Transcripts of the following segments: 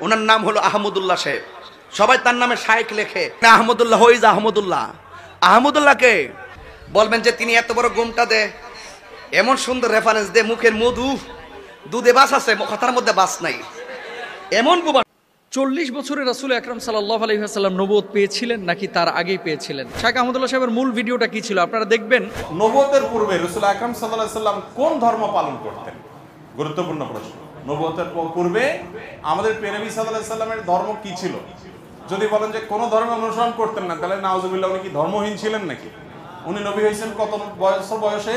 ওনার নাম হলো আহমদুল্লাহ সাহেব, সবাই তার নামে শায়েখ লেখে না। আহমদুল্লাহ হইজ আহমদুল্লাহ, আহমদুল্লাহকে বলবেন যে তিনি এত বড় গোমটা দে, এমন সুন্দর রেফারেন্স দে, মুখের মধু, দুধে বাস আছে কথার মধ্যে বাস নাই, এমন বোবা। 40 বছরে রাসূল আকরাম সাল্লাল্লাহু আলাইহি ওয়াসাল্লাম নবুয়ত পেয়েছিলেন নাকি তার আগেই পেয়েছিলেন? শাইখ আহমদুল্লাহ সাহেবের মূল ভিডিওটা কি ছিল আপনারা দেখবেন। নবুয়তের পূর্বে রাসূল আকরাম সাল্লাল্লাহু আলাইহি ওয়াসাল্লাম কোন ধর্ম পালন করতেন? গুরুত্বপূর্ণ প্রশ্ন। নবুয়তের পূর্বে আমাদের প্রিয় নবী সাল্লাল্লাহু আলাইহি ওয়াসাল্লামের ধর্ম কি ছিল? যদি বলেন যে কোন ধর্ম অনুসরণ করতেন না, তাহলে নাউজুবিল্লাহ উনি কি ধর্মহীন ছিলেন নাকি? উনি নবী হয়েছেন কত বয়সে?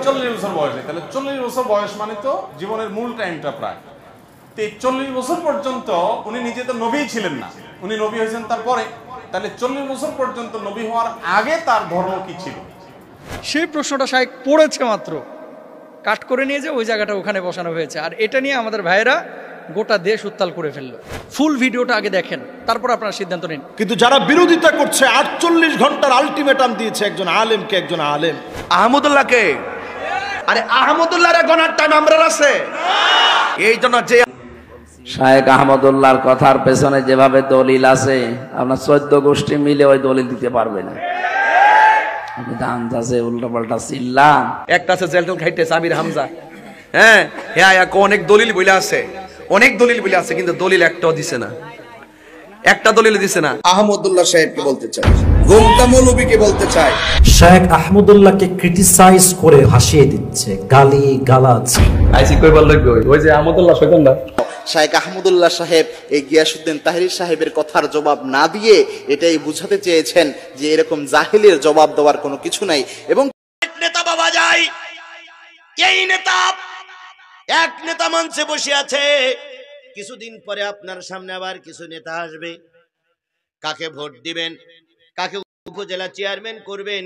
40 বছর বয়সে। তাহলে 40 বছর বয়স মানে তো জীবনের মূল টাইমটা প্রায়। 40 বছর পর্যন্ত উনি নিজে তো নবী ছিলেন না, উনি নবী হয়েছেন তারপরে। তাহলে 40 বছর পর্যন্ত নবী হওয়ার আগে তার ধর্ম কি ছিল? সেই প্রশ্নটা শাইখ পড়েছে মাত্র, কাট করে নিয়ে যে ওই জায়গাটা ওখানে বসানো হয়েছে, আর এটা নিয়ে আমাদের ভাইয়েরা গোটা দেশ উত্তাল করে ফেললো। ফুল ভিডিওটা আগে দেখেন, তারপর আপনারা সিদ্ধান্ত নিন। কিন্তু যারা বিরোধিতা করছে 48 ঘন্টার আলটিমেটাম দিয়েছে একজন আলেমকে, একজন আলেম আহমদুল্লাহকে। আরে আহমদুল্লাহর গণার টাইম আমরা আছে, এই জন্য যে শায়েখ আহমদুল্লাহর কথার পেছনে যেভাবে দলিল আছে, আপনার 14 গোষ্ঠী মিলে ওই দলিল দিতে পারবে না। দান আছে উল্টা পাল্টা চিল্লান। একটা আছে জেলটল খাইতে আমির হামজা, হ্যাঁ হ্যাঁ, অনেক দলিল বলে আছে, অনেক দলিল বলে আছে, কিন্তু দলিল একটাও দিছে না, একটা দলিল দিছে না। আহমদুল্লাহ সাহেবকে বলতে চাই, গোমটা মৌলবীকে বলতে চাই, শায়েখ আহমদুল্লাহকে ক্রিটিসাইজ করে ভাসিয়ে দিচ্ছে, গালি গালাজ। আইসি কইবার লাগবে ওই যে আহমদুল্লাহ শয়তানটা। শায়েখ আহমদুল্লাহ সাহেব এই গিয়াসউদ্দিন তাহরী সাহেবের কথার জবাব না দিয়ে এটাই বুঝাতে চেয়েছেন যে এরকম জাহিলের জবাব দেওয়ার কোনো কিছু নাই। এবং নেতা বাবা যায়, এই নেতা এক নেতা মঞ্চে বসে আছে, কিছুদিন পরে আপনার সামনে আবার কিছু নেতা আসবে, কাকে ভোট দিবেন, কাকে উপজেলা চেয়ারম্যান করবেন,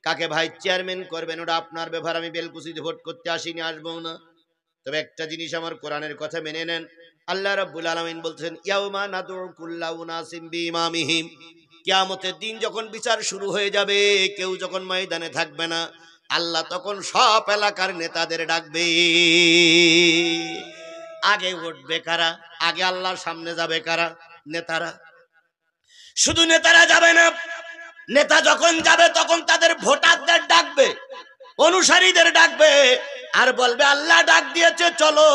কাকে ভাইস চেয়ারম্যান করবেন, ওটা আপনার ব্যাপার। আমি বেলকুচিতে ভোট করতে আসিনি, আসবো না। তবে একটা জিনিস আমার কোরআনের কথা মেনে নেন। আল্লাহ রাব্বুল আলামিন বলছেন, ইয়াউমা নাদউ কুল্লা উনাসিম বিইমামিহিম, কিয়ামতের দিন যখন বিচার শুরু হয়ে যাবে, কেউ যখন ময়দানে থাকবে না, আল্লাহ তখন সব এলাকার নেতাদের ডাকবে। আগে উঠবে কারা? আগে আল্লাহর সামনে যাবে কারা? নেতারা। শুধু নেতারা যাবে না, নেতা যখন যাবে তখন তাদের ভোটারদের ডাকবে, অনুসারীদের ডাকবে, আর বলবে আল্লাহ ডাক দিয়েছে, চলো,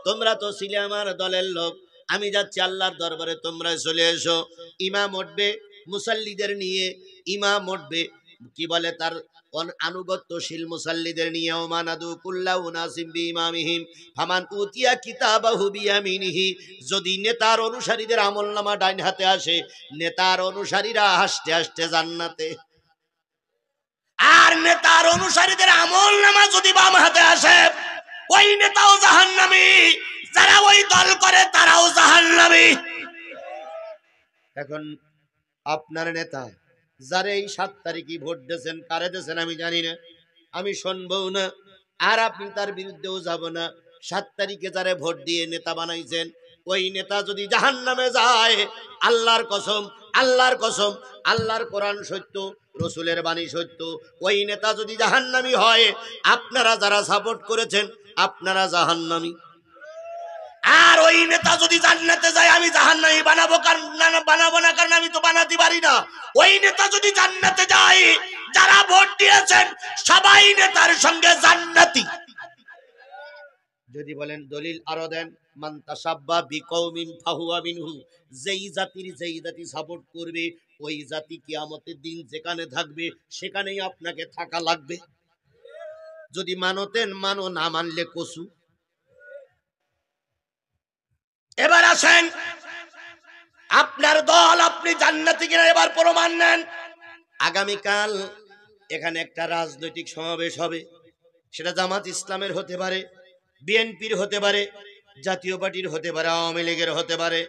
তোমরা তো ছিলে আমার দলের লোক, আমি যাচ্ছি আল্লাহর দরবারে, তোমরা চলে এসো। ইমাম উঠবে মুসাল্লিদের নিয়ে, ইমাম উঠবে কি বলে তার আনুগত্যশীল মুসাল্লিদের নিয়ে, ওমানাদু কুল্লা উনাসিম বিইমামিহিম ফামান উতিয়া কিতাবাহু বিয়ামিনিহি। যদি নেতার অনুসারীদের আমলনামা ডাইন হাতে আসে, নেতার অনুসারীরা হাসতে হাসতে জান্নাতে, আর নেতার অনুসারীদের আমলনামা যদি বাম হাতে আসে, ওই নেতাও জাহান্নামী, যারা ওই দল করে তারাও জাহান্নামী। এখন আপনার নেতা যারা এই 7 তারিখে ভোট দিয়েছেন, কারে দিয়েছেন আমি জানি না, আমি শুনবও না, আর আপনি তার বিরুদ্ধেও যাব না। 7 তারিখে যারা ভোট দিয়ে নেতা বানাইছেন, ওই নেতা যদি জাহান্নামে যায়, আল্লাহর কসম, আল্লাহর কসম, আল্লাহর কোরআন সত্য, রসুলের বাণী সত্য, ওই নেতা যদি জাহান্নামী হয়, আপনারা যারা সাপোর্ট করেছেন আপনারা জাহান্নামী। আর ওই নেতা যদি জান্নাতে যায়, আমি জাহান্নামী বানাবো না, কারণ আমি তো বানাতে পারি না। ওই নেতা যদি জান্নাতে যায়, যারা ভোট দিয়েছেন সবাই নেতার সঙ্গে জান্নাতি। যদি বলেন দলিল আরো দেন, মান তাসাব্বা বিকৌমিন ফাহুয়া মিনহু, যেই জাতির যেই জাতি সাপোর্ট করবে, ওই জাতি কিয়ামতের দিন যেখানে থাকবে সেখানেই আপনাকে থাকা লাগবে। যদি মানতেন মানো, না মানলে কসু। এবার আসেন, আপনার দল আপনি জান্নাতি কিনা এবার প্রমাণ নেন। আগামীকাল এখানে একটা রাজনৈতিক সমাবেশ হবে, সেটা জামাত ইসলামের হতে পারে, বিএনপির হতে পারে, জাতীয় পার্টির হতে পারে, আওয়ামী লীগের হতে পারে।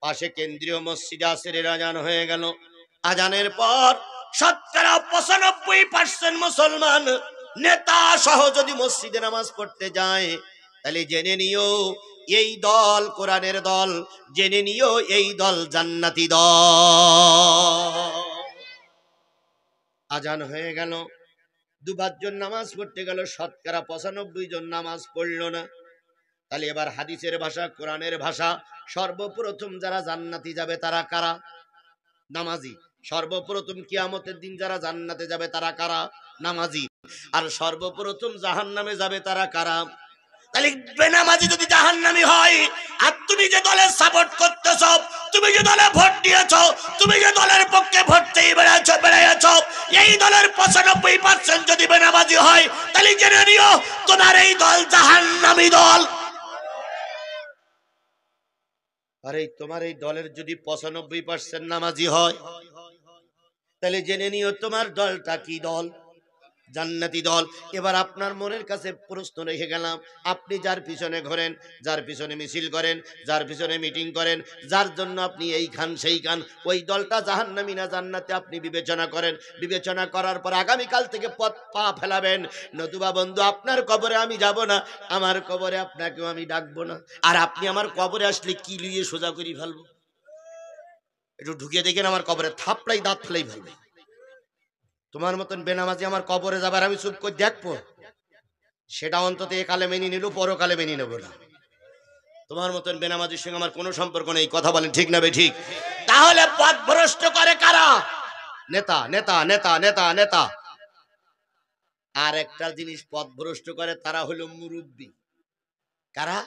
পাশে কেন্দ্রীয় মসজিদে আসরের আজান হয়ে গেল। আজানের পর শতকরা 95% মুসলমান নেতা সহ যদি মসজিদে নামাজ পড়তে যায়, তাহলে জেনে নিও এই দল কোরআনের দল, জেনে নিও এই দল জান্নাতি দল। আজান হয়ে গেল, 2-5 জন নামাজ পড়তে গেল, শতকরা 95 জন নামাজ পড়ল না। তাহলে এবার হাদিসের ভাষা, কোরআনের ভাষা, সর্বপ্রথম যারা জান্নাতি যাবে তারা কারা? নামাজি। সর্বপ্রথম কিয়ামতের দিন যারা জান্নাতে যাবে তারা কারা? নামাজি। আর সর্বপ্রথম জাহান্নামে যাবে তারা কারা? তাহলে বেনামাজি যদি জাহান্নামী হয়, আর তুমি যে দলের সাপোর্ট করতেছ, তুমি যে দলে ভোট দিয়েছ, তুমি যে দলের পক্ষে ভোট চেয়ে বেড়াইছ, এই দলের 95% যদি বেনামাজি হয়, তাহলে জেনে নিও তোমার এই দল জাহান্নামী দল। আরে তোমার এই দলের যদি 95% নামাজি হয়, তাহলে জেনে নিও তোমার দলটা কি দল? জান্নাতি দল। এবার আপনার মনের কাছে প্রশ্ন রেখে গেলাম, আপনি যার পিছনে ঘোরেন, যার পিছনে মিছিল করেন, যার পিছনে মিটিং করেন, যার জন্য আপনি এই খান সেই খান, ওই দলটা জাহান্নামী না জান্নাতে আপনি বিবেচনা করেন। বিবেচনা করার পর আগামীকাল থেকে পা ফেলাবেন, নতুবা বন্ধু আপনার কবরে আমি যাব না, আমার কবরে আপনাকেও আমি ডাকবো না। আর আপনি আমার কবরে আসলে কি লিয়ে সোজা করে ফেলবো? একটু ঢুকিয়ে দেখেন, আমার কবরে থাপড়াই দাঁত ফেলেই ফেলবে। তোমার মতন বেনামাজি আমার কবরে যাবার আমি চুপ করে দেখবো? সেটা অন্তত একালে মেনে নিল, পরকালে মেনে নেব না। তোমার মতন বেনামাজির সঙ্গে আমার কোনো সম্পর্ক নেই। কথা বলেন ঠিক না বে ঠিক? তাহলে পথ ভ্রষ্ট করে কারা? নেতা, নেতা, নেতা, নেতা, নেতা। আর একটা জিনিস পথ ভ্রষ্ট করে, তারা হলো মুরব্বী। কারা?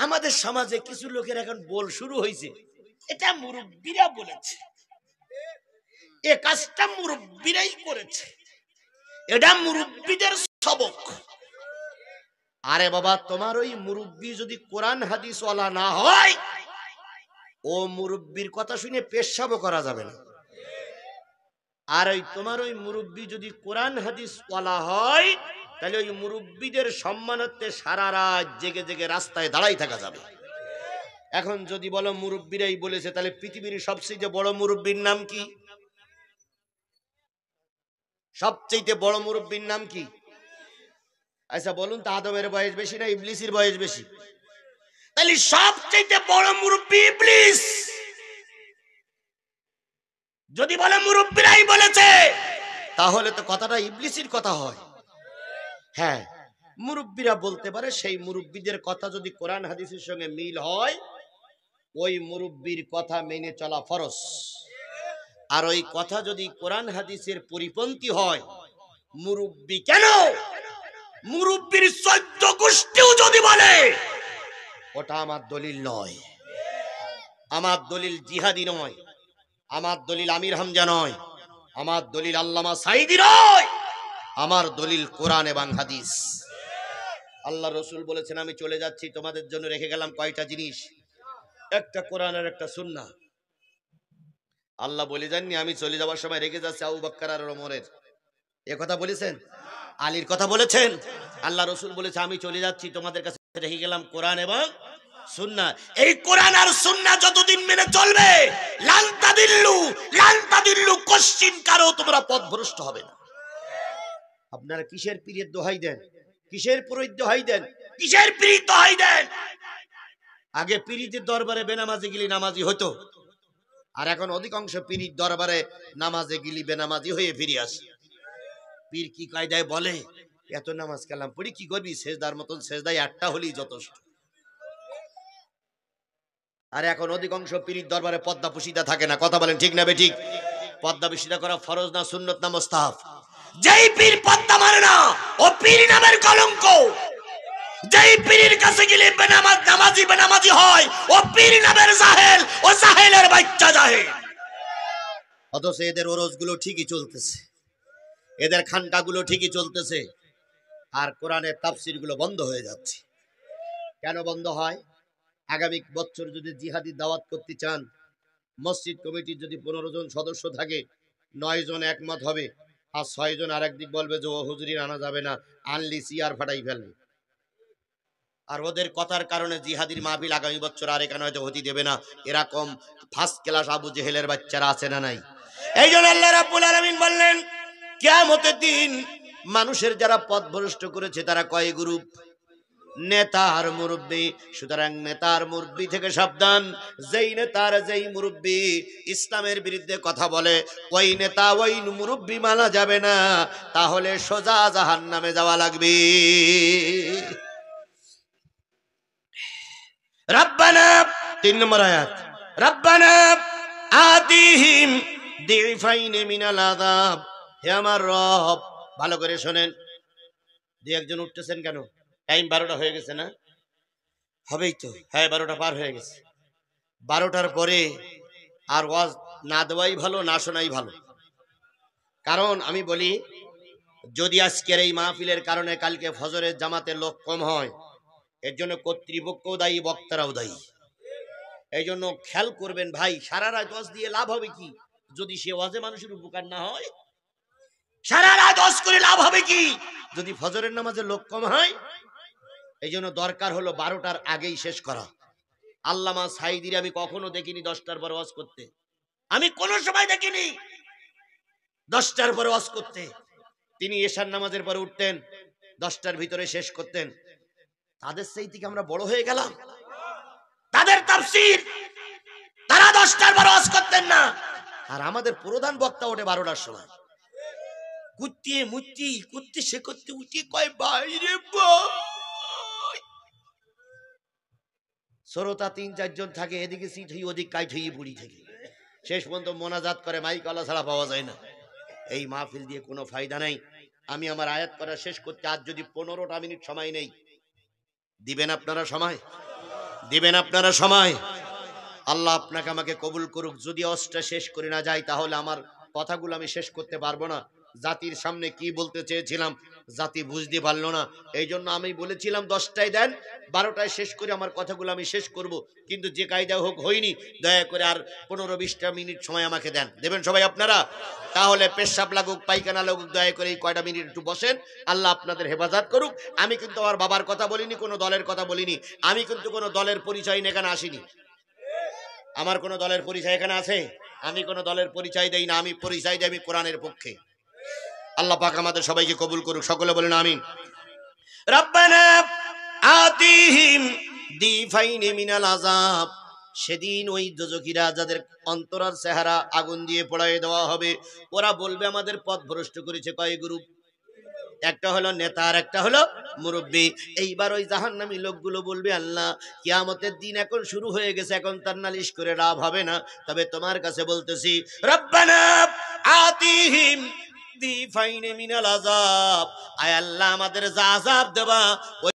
আমাদের সমাজে কিছু লোকের এখন বল শুরু হয়েছে, এটা মুরব্বীরা বলেছে, এ কাজটা মুরব্বীরাই করেছে, এটা মুরব্বীদের সবক। আরে বাবা, তোমার ওই মুরব্বী যদি কোরআন হাদিস ওয়ালা না হয়, ও মুরব্বীর কথা শুনে পেশাবও করা যাবে না। আর ওই তোমার ওই মুরব্বী যদি কোরআন হাদিস ওয়ালা হয়, তাহলে ওই মুরব্বীদের সম্মানার্থে সারা রাত জেগে জেগে রাস্তায় দাঁড়াই থাকা যাবে। এখন যদি বলো মুরব্বীরাই বলেছে, তাহলে পৃথিবীর সবচেয়ে বড় মুরব্বীর নাম কি? সবচেয়ে বড় মুরব্বীর নাম কি? আচ্ছা বলুন তো, আদমের বয়স বেশি না ইবলিসের বয়স বেশি? তাহলে সবচেয়ে বড় মুরব্বী ইবলিস। যদি বলে মুরব্বীরাই বলেছে, তাহলে তো কথাটা ইবলিসের কথা হয়। হ্যাঁ, মুরব্বীরা বলতে পারে, সেই মুরব্বীদের কথা যদি কোরআন হাদিসের সঙ্গে মিল হয়, ওই মুরব্বীর কথা মেনে চলা ফরজ। আর ওই কথা যদি কোরআন হাদিসের পরিপন্থী হয়, মুরব্বী কেন, মুরব্বীর 14 গোষ্ঠীও যদি বলে, ওটা আমার দলিল নয়। আমার দলিল জিহাদি নয়, আমার দলিল আমির হামজা নয়, আমার দলিল আল্লামা সাঈদী নয়, আমার দলিল কোরআন এবং হাদিস। আল্লাহ রসুল বলেছেন, আমি চলে যাচ্ছি, তোমাদের জন্য রেখে গেলাম কয়টা জিনিস? একটা কোরআন আর একটা সুন্নাহ। আল্লাহ বলে যাননি আমি চলে যাওয়ার সময় রেখে যাচ্ছি আবু বকর আর ওমরের, এ কথা বলেছেন? আলীর কথা বলেছেন? আল্লাহ রসুল বলেছে, আমি চলে যাচ্ছি, তোমাদের কাছে রেখে গেলাম কোরআন এবং সুন্নাহ। এই কোরআন আর সুন্নাহ যতদিন মেনে চলবে, লান তাদিল্লু, কোশ্চিন কারো তোমরা পথভ্রষ্ট হবে না। আপনারা কিসের পীরের দোহাই দেন? কিসের পুরোহিত দোহাই দেন? কিসের পীর দোহাই দেন? আগে পীরিতের দরবারে বেনামাজি গেলে নামাজি হতো, আর এখন অধিকাংশ পীরির দরবারে নামাজে গেলে বেনামাজি হয়ে ফিরে আসে। পীর কি কায়দায় বলে, এত নামাজ কালাম পড়ি কি করবি, সেজদার মতন সেজদায় একটা হলেই যথেষ্ট। আর এখন অধিকাংশ পীরির দরবারে পদ্মা পুশিদা থাকে না। কথা বলেন ঠিক না বে ঠিক? পদ্মা পুশিদা করা ফরজ না সুন্নত না মুস্তাহাব? যেই পীর পদ্মা মানে না, ও পীর নামের কলঙ্ক। যেই পীরের কাছে গেলে বেনামাজি হয়, ও পীর নামের জাহেল, ও জাহেলের বাচ্চা জাহেল। অথচ এদের ওরসগুলো ঠিকই চলতেছে, এদের খানকাগুলো ঠিকই চলতেছে, আর কোরআনের তাফসিরগুলো বন্ধ হয়ে যাচ্ছে। কেন বন্ধ হয়? আগামী বছর যদি জিহাদি দাওয়াত করতে চান, মসজিদ কমিটির যদি 15 জন সদস্য থাকে, 9 জন একমত হবে, আর 6 জন আর একদিক বলবে যে ও হুজুরি আনা যাবে না, আনলি সিয়ার ফাটাই ফেলবে। আর ওদের কথার কারণে জিহাদির মাহফিল আগামী বছর আর এখানে হয়তো হতে দেবে না। এরকম ফার্স্ট ক্লাস আবু জেহেলের বাচ্চারা আছে না নাই? এই জন্য আল্লাহ রাব্বুল আলামিন বললেন, কিয়ামতের দিন মানুষের যারা পথভ্রষ্ট করেছে তারা কয় গ্রুপ? নেতা আর মুরব্বী। সুতরাং নেতা আর মুরব্বী থেকে সাবধান। যেই নেতার যেই মুরব্বী ইসলামের বিরুদ্ধে কথা বলে, ওই নেতা ওই মুরব্বী মানা যাবে না, তাহলে সোজা জাহান্নামে যাওয়া লাগবে। রব্বানা 3 নম্বর আয়াত, রব্বানা আতিহিম দিফাইনি মিনাল আযাব। হে আমার রব, ভালো করে শোনেন। দুই একজন উঠতেছেন কেন? টাইম 12টা হয়ে গেছে না? হবেই তো, হ্যাঁ 12টা পার হয়ে গেছে। 12টার পরে আর ওয়াজ না দেওয়াই ভালো, না শোনাই ভালো। কারণ আমি বলি, যদি আজকের এই মাহফিলের কারণে কালকে ফজরের জামাতে লোক কম হয়, এর জন্য কর্তৃপক্ষও দায়ী, বক্তারাও দায়ী। এই জন্য খেয়াল করবেন ভাই, সারা রাত ওয়াজ দিয়ে লাভ হবে কি যদি সে ওয়াজে মানুষের উপকার না হয়? সারা রাত ওয়াজ করে লাভ হবে কি যদি ফজরের নামাজে লোক কম হয়? এই জন্য দরকার হলো 12টার আগেই শেষ করা। আল্লামা সাইদির আমি কখনো দেখিনি 10টার পর ওয়াজ করতে, আমি কোনো সময় দেখিনি 10টার পর ওয়াজ করতে। তিনি এশার নামাজের পরে উঠতেন, 10টার ভিতরে শেষ করতেন। তাদের সেই থেকে আমরা বড় হয়ে গেলাম। তাদের তাফসীর তারা 10টার পর ওয়াজ করতেন না, আর আমাদের প্রধান বক্তা ওঠে 12টার সময়। কুত্তিয়ে মুত্তি কুত্তি সে করতে উঠে কয় বাইরে ভাই। শ্রোতা 3-4 জন থাকে, এদিকে সিট হই ওদিক কাইট হই বুড়ি থেকে। শেষ পর্যন্ত মোনাজাত করে, মাইক আলা ছাড়া পাওয়া যায় না। এই মাহফিল দিয়ে কোনো ফায়দা নাই। আমি আমার আয়াত করা শেষ করতে আজ যদি 15টা মিনিট সময় নেই, দিবেন আপনারা সময়? দিবেন আপনারা সময়? আল্লাহ আপনাকে আমাকে কবুল করুক। যদি অস্ত্র শেষ করে না যায়, তাহলে আমার কথাগুলো আমি শেষ করতে পারবো না। জাতির সামনে কি বলতে চেয়েছিলাম জাতি বুঝতে পারলো না। এই জন্য আমি বলেছিলাম 10টায় দেন, 12টায় শেষ করে আমার কথাগুলো আমি শেষ করব। কিন্তু যে কায়দা হোক হয়নি, দয়া করে আর 15-20টা মিনিট সময় আমাকে দেন। দেবেন সবাই আপনারা? তাহলে পেশাব লাগুক, পায়খানা লাগুক, দয়া করে এই কয়টা মিনিট একটু বসেন। আল্লাহ আপনাদের হেফাজত করুক। আমি কিন্তু আমার বাবার কথা বলিনি, কোনো দলের কথা বলিনি। আমি কিন্তু কোনো দলের পরিচয় নিয়ে এখানে আসিনি। আমার কোনো দলের পরিচয় এখানে আছে? আমি কোনো দলের পরিচয় দেই না। আমি পরিচয় দিই আমি কোরআনের পক্ষে। আল্লাহ পাক আমাদের সবাইকে কবুল করুক। সকলে বলেন আমিন। রব্বানা আতিহিম দিফাইনি মিনাল আযাব। সেদিন ওই দোজখীরা যাদের অন্তরার চেহারা আগুন দিয়ে পোড়ায় দেওয়া হবে, ওরা বলবে আমাদের পথ ভ্রষ্ট করেছে কয় গ্রুপ, একটা হলো নেতা আর একটা হলো মুরব্বী। এইবার ওই জাহান্নামী লোকগুলো বলবে, আল্লাহ কিয়ামতের দিন এখন শুরু হয়ে গেছে, এখন তার নালিশ করে লাভ হবে না। তবে তোমার কাছে বলতেছি, রব্বানা আতিহিম দিফাইনি মিনাল আযাব। আয় আল্লাহ, আমাদের যা আযাব দেবা